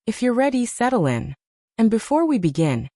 If you're ready, settle in. And before we begin,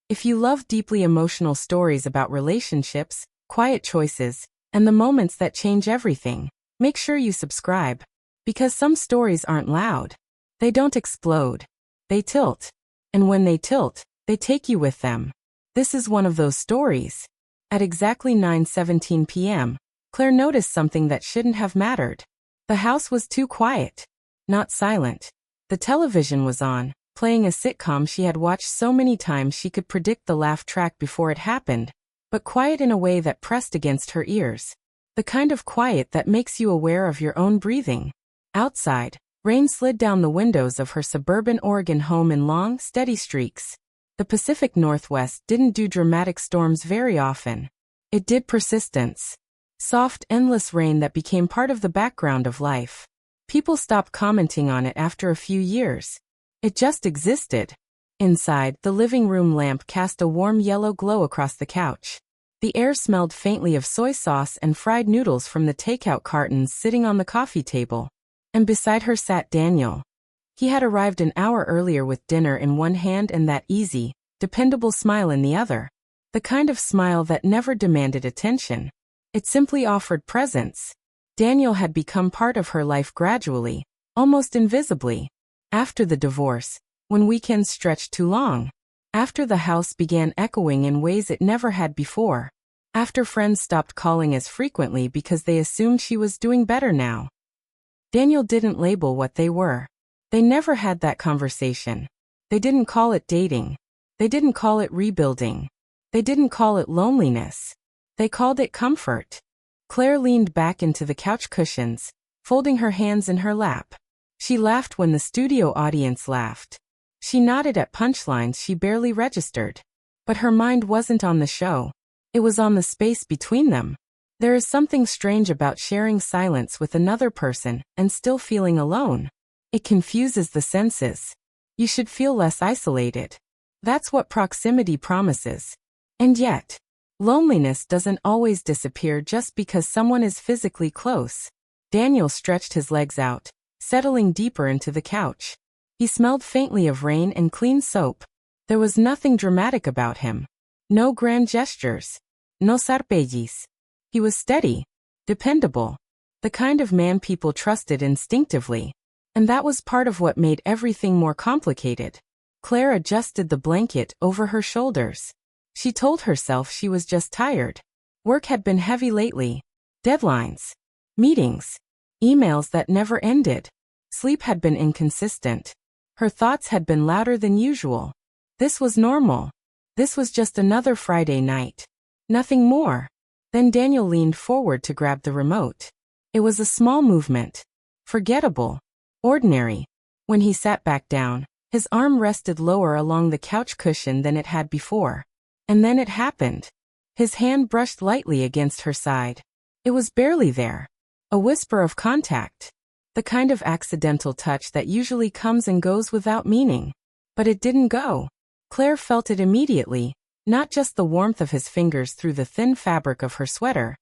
if you love deeply emotional stories about relationships, quiet choices, and the moments that change everything, make sure you subscribe. Because some stories aren't loud. They don't explode. They tilt. And when they tilt, they take you with them. This is one of those stories. At exactly 9:17 p.m., Claire noticed something that shouldn't have mattered. The house was too quiet. Not silent. The television was on, playing a sitcom she had watched so many times she could predict the laugh track before it happened, but quiet in a way that pressed against her ears. The kind of quiet that makes you aware of your own breathing. Outside, rain slid down the windows of her suburban Oregon home in long, steady streaks. The Pacific Northwest didn't do dramatic storms very often. It did persistence. Soft, endless rain that became part of the background of life. People stopped commenting on it after a few years. It just existed. Inside, the living room lamp cast a warm yellow glow across the couch. The air smelled faintly of soy sauce and fried noodles from the takeout cartons sitting on the coffee table. And beside her sat Daniel. He had arrived an hour earlier with dinner in one hand and that easy, dependable smile in the other. The kind of smile that never demanded attention. It simply offered presence. Daniel had become part of her life gradually, almost invisibly. After the divorce, when weekends stretched too long. After the house began echoing in ways it never had before. After friends stopped calling as frequently because they assumed she was doing better now. Daniel didn't label what they were. They never had that conversation. They didn't call it dating. They didn't call it rebuilding. They didn't call it loneliness. They called it comfort. Claire leaned back into the couch cushions, folding her hands in her lap. She laughed when the studio audience laughed. She nodded at punchlines she barely registered. But her mind wasn't on the show. It was on the space between them. There is something strange about sharing silence with another person and still feeling alone. It confuses the senses. You should feel less isolated. That's what proximity promises. And yet, loneliness doesn't always disappear just because someone is physically close. Daniel stretched his legs out, settling deeper into the couch. He smelled faintly of rain and clean soap. There was nothing dramatic about him. No grand gestures. No sarpellis. He was steady. Dependable. The kind of man people trusted instinctively. And that was part of what made everything more complicated. Claire adjusted the blanket over her shoulders. She told herself she was just tired. Work had been heavy lately. Deadlines. Meetings. Emails that never ended. Sleep had been inconsistent. Her thoughts had been louder than usual. This was normal. This was just another Friday night. Nothing more. Then Daniel leaned forward to grab the remote. It was a small movement. Forgettable. Ordinary. When he sat back down, his arm rested lower along the couch cushion than it had before. And then it happened. His hand brushed lightly against her side. It was barely there. A whisper of contact. The kind of accidental touch that usually comes and goes without meaning. But it didn't go. Claire felt it immediately, not just the warmth of his fingers through the thin fabric of her sweater,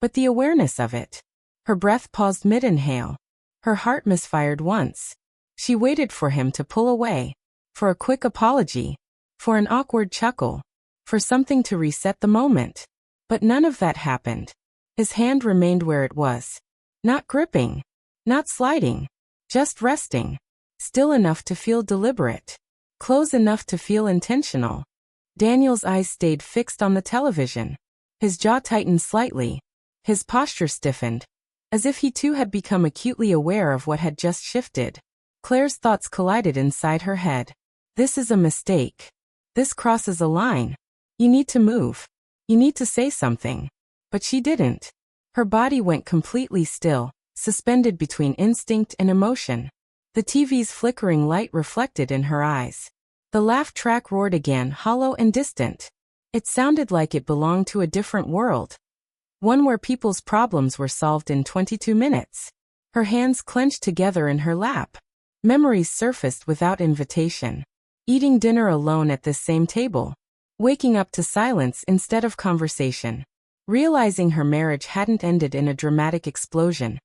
but the awareness of it. Her breath paused mid-inhale. Her heart misfired once. She waited for him to pull away. For a quick apology. For an awkward chuckle. For something to reset the moment. But none of that happened. His hand remained where it was. Not gripping. Not sliding. Just resting. Still enough to feel deliberate. Close enough to feel intentional. Daniel's eyes stayed fixed on the television. His jaw tightened slightly. His posture stiffened. As if he too had become acutely aware of what had just shifted. Claire's thoughts collided inside her head. This is a mistake. This crosses a line. You need to move. You need to say something. But she didn't. Her body went completely still, suspended between instinct and emotion. The TV's flickering light reflected in her eyes. The laugh track roared again, hollow and distant. It sounded like it belonged to a different world. One where people's problems were solved in 22 minutes. Her hands clenched together in her lap. Memories surfaced without invitation. Eating dinner alone at this same table. Waking up to silence instead of conversation. Realizing her marriage hadn't ended in a dramatic explosion.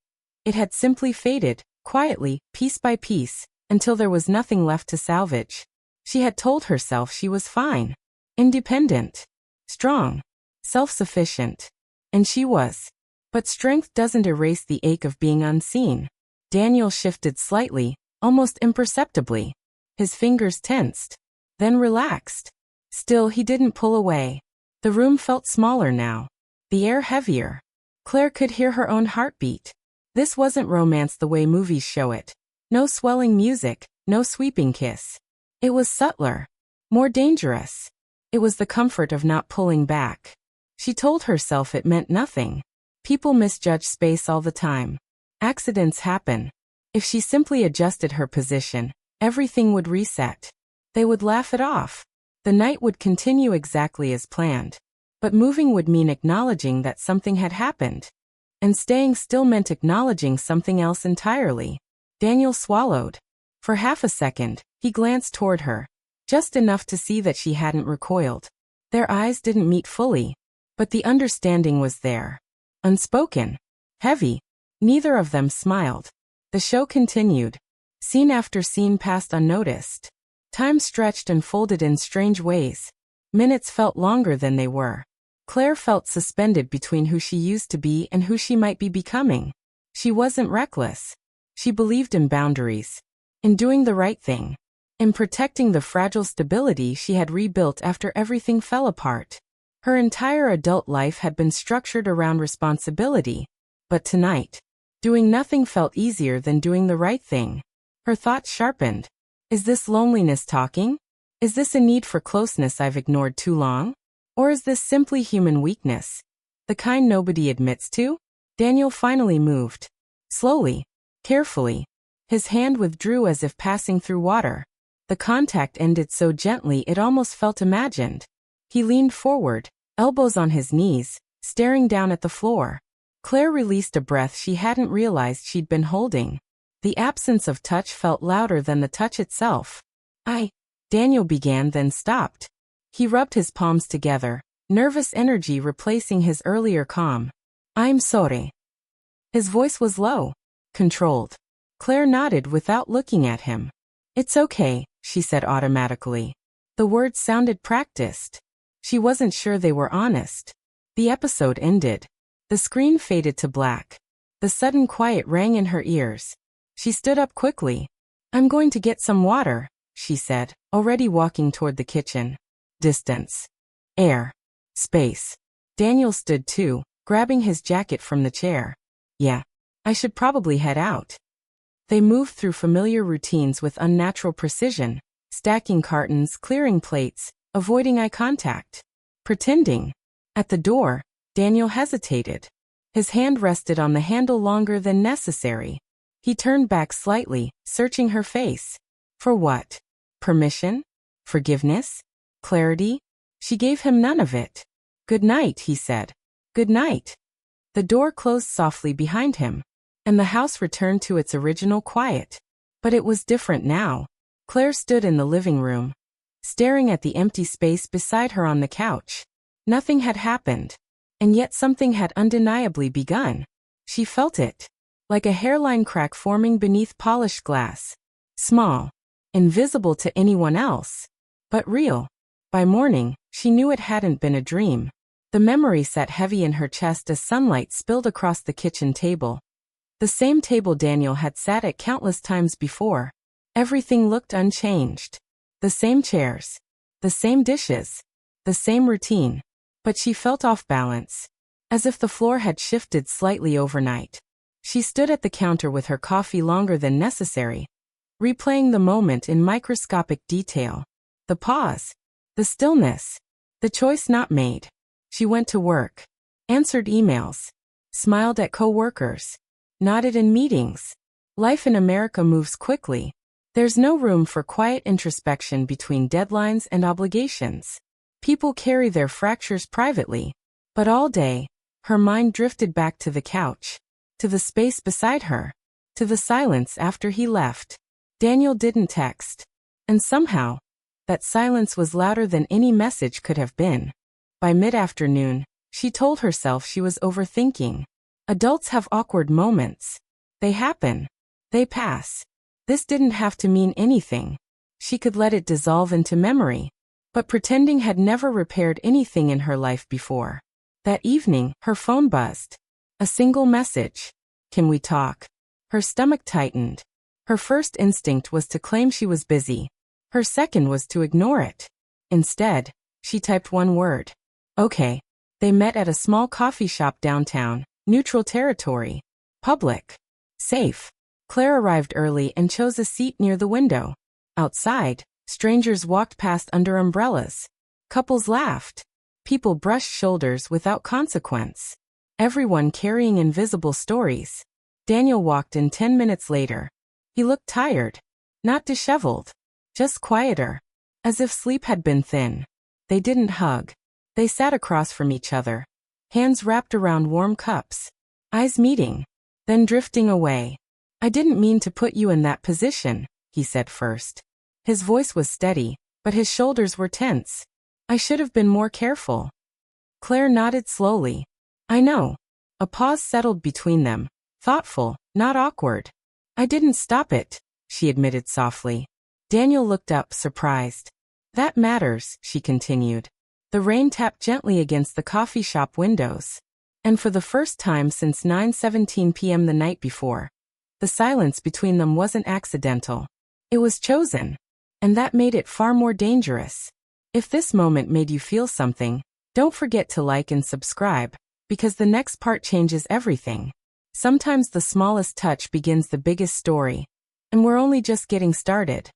It had simply faded, quietly, piece by piece, until there was nothing left to salvage. She had told herself she was fine, independent, strong, self-sufficient. And she was. But strength doesn't erase the ache of being unseen. Daniel shifted slightly, almost imperceptibly. His fingers tensed, then relaxed. Still, he didn't pull away. The room felt smaller now, the air heavier. Claire could hear her own heartbeat. This wasn't romance the way movies show it. No swelling music, no sweeping kiss. It was subtler, more dangerous. It was the comfort of not pulling back. She told herself it meant nothing. People misjudge space all the time. Accidents happen. If she simply adjusted her position, everything would reset. They would laugh it off. The night would continue exactly as planned. But moving would mean acknowledging that something had happened. And staying still meant acknowledging something else entirely. Daniel swallowed. For half a second, he glanced toward her. Just enough to see that she hadn't recoiled. Their eyes didn't meet fully. But the understanding was there. Unspoken. Heavy. Neither of them smiled. The show continued. Scene after scene passed unnoticed. Time stretched and folded in strange ways. Minutes felt longer than they were. Claire felt suspended between who she used to be and who she might be becoming. She wasn't reckless. She believed in boundaries. In doing the right thing. In protecting the fragile stability she had rebuilt after everything fell apart. Her entire adult life had been structured around responsibility. But tonight, doing nothing felt easier than doing the right thing. Her thoughts sharpened. Is this loneliness talking? Is this a need for closeness I've ignored too long? Or is this simply human weakness? The kind nobody admits to? Daniel finally moved. Slowly. Carefully. His hand withdrew as if passing through water. The contact ended so gently it almost felt imagined. He leaned forward, elbows on his knees, staring down at the floor. Claire released a breath she hadn't realized she'd been holding. The absence of touch felt louder than the touch itself. Daniel began, then stopped. He rubbed his palms together, nervous energy replacing his earlier calm. I'm sorry. His voice was low, controlled. Claire nodded without looking at him. It's okay, she said automatically. The words sounded practiced. She wasn't sure they were honest. The episode ended. The screen faded to black. The sudden quiet rang in her ears. She stood up quickly. I'm going to get some water, she said, already walking toward the kitchen. Distance. Air. Space. Daniel stood too, grabbing his jacket from the chair. Yeah. I should probably head out. They moved through familiar routines with unnatural precision, stacking cartons, clearing plates, avoiding eye contact. Pretending. At the door, Daniel hesitated. His hand rested on the handle longer than necessary. He turned back slightly, searching her face. For what? Permission? Forgiveness? Clarity? She gave him none of it. Good night, he said. Good night. The door closed softly behind him, and the house returned to its original quiet. But it was different now. Claire stood in the living room, staring at the empty space beside her on the couch. Nothing had happened, and yet something had undeniably begun. She felt it, like a hairline crack forming beneath polished glass. Small, invisible to anyone else, but real. By morning, she knew it hadn't been a dream. The memory sat heavy in her chest as sunlight spilled across the kitchen table. The same table Daniel had sat at countless times before. Everything looked unchanged. The same chairs. The same dishes. The same routine. But she felt off balance, as if the floor had shifted slightly overnight. She stood at the counter with her coffee longer than necessary, replaying the moment in microscopic detail. The pause. The stillness. The choice not made. She went to work, answered emails, smiled at co-workers, nodded in meetings. Life in America moves quickly. There's no room for quiet introspection between deadlines and obligations. People carry their fractures privately. But all day, her mind drifted back to the couch, to the space beside her, to the silence after he left. Daniel didn't text. And somehow, that silence was louder than any message could have been. By mid-afternoon, she told herself she was overthinking. Adults have awkward moments. They happen. They pass. This didn't have to mean anything. She could let it dissolve into memory. But pretending had never repaired anything in her life before. That evening, her phone buzzed. A single message. "Can we talk?" Her stomach tightened. Her first instinct was to claim she was busy. Her second was to ignore it. Instead, she typed one word. Okay. They met at a small coffee shop downtown, neutral territory. Public. Safe. Claire arrived early and chose a seat near the window. Outside, strangers walked past under umbrellas. Couples laughed. People brushed shoulders without consequence. Everyone carrying invisible stories. Daniel walked in 10 minutes later. He looked tired. Not disheveled. Just quieter. As if sleep had been thin. They didn't hug. They sat across from each other. Hands wrapped around warm cups. Eyes meeting. Then drifting away. "I didn't mean to put you in that position," he said first. His voice was steady, but his shoulders were tense. "I should have been more careful." Claire nodded slowly. "I know." A pause settled between them. Thoughtful, not awkward. "I didn't stop it," she admitted softly. Daniel looked up, surprised. "That matters," she continued. The rain tapped gently against the coffee shop windows. And for the first time since 9:17 p.m. the night before, the silence between them wasn't accidental. It was chosen. And that made it far more dangerous. If this moment made you feel something, don't forget to like and subscribe, because the next part changes everything. Sometimes the smallest touch begins the biggest story. And we're only just getting started.